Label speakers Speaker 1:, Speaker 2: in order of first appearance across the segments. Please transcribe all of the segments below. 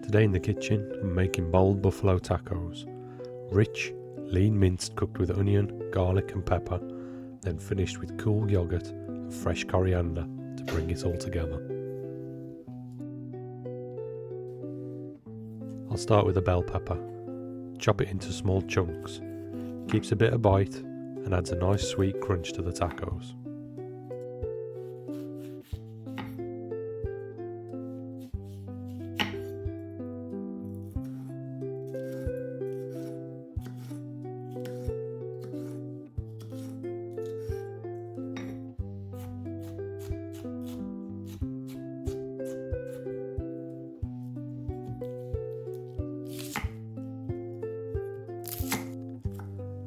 Speaker 1: Today in the kitchen, I'm making bold buffalo tacos. Rich, lean minced cooked with onion, garlic and pepper, then finished with cool yoghurt and fresh coriander to bring it all together. I'll start with a bell pepper. Chop it into small chunks. Keeps a bit of bite and adds a nice sweet crunch to the tacos.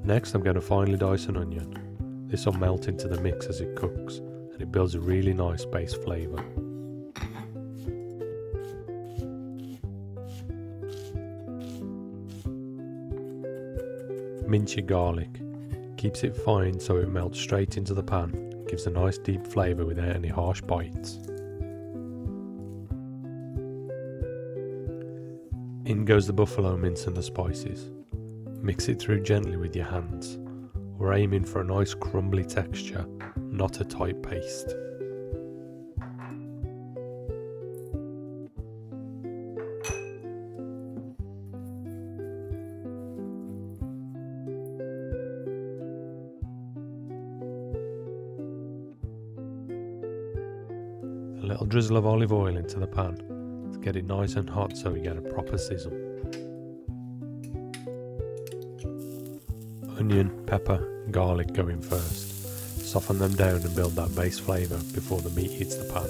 Speaker 1: Next, I'm going to finely dice an onion. This will melt into the mix as it cooks, and it builds a really nice base flavour. Mince your garlic. Keeps it fine so it melts straight into the pan and gives a nice deep flavour without any harsh bites. In goes the buffalo mince and the spices. Mix it through gently with your hands. We're aiming for a nice crumbly texture, not a tight paste. A little drizzle of olive oil into the pan to get it nice and hot so we get a proper sizzle. Onion, pepper, and garlic go in first. Soften them down and build that base flavour before the meat hits the pan.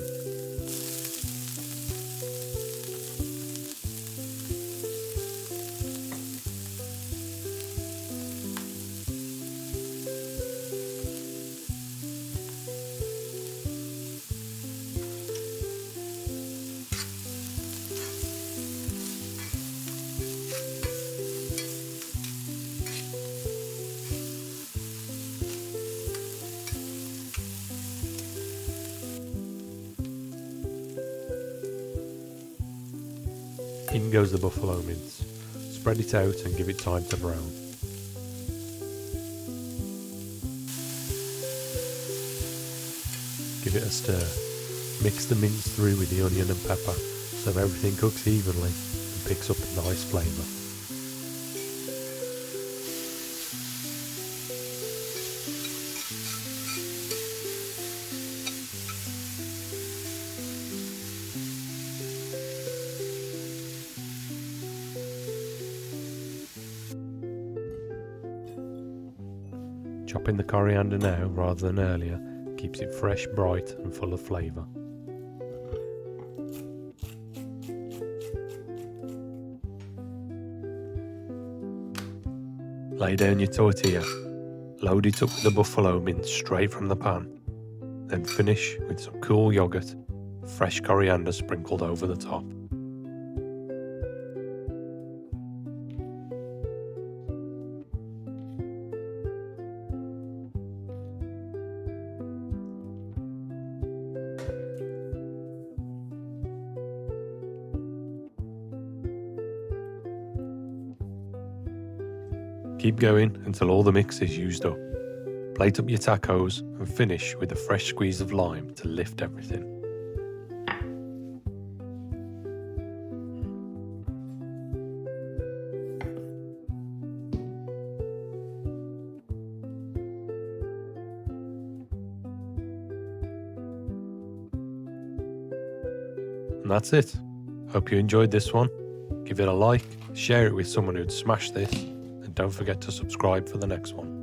Speaker 1: In goes the buffalo mince. Spread it out and give it time to brown. Give it a stir. Mix the mince through with the onion and pepper so everything cooks evenly and picks up a nice flavour. Chopping the coriander now rather than earlier keeps it fresh, bright and full of flavour. Lay down your tortilla, load it up with the buffalo mince straight from the pan, then finish with some cool yoghurt, fresh coriander sprinkled over the top. Keep going until all the mix is used up. Plate up your tacos and finish with a fresh squeeze of lime to lift everything. And that's it. Hope you enjoyed this one. Give it a like, share it with someone who'd smash this, and don't forget to subscribe for the next one.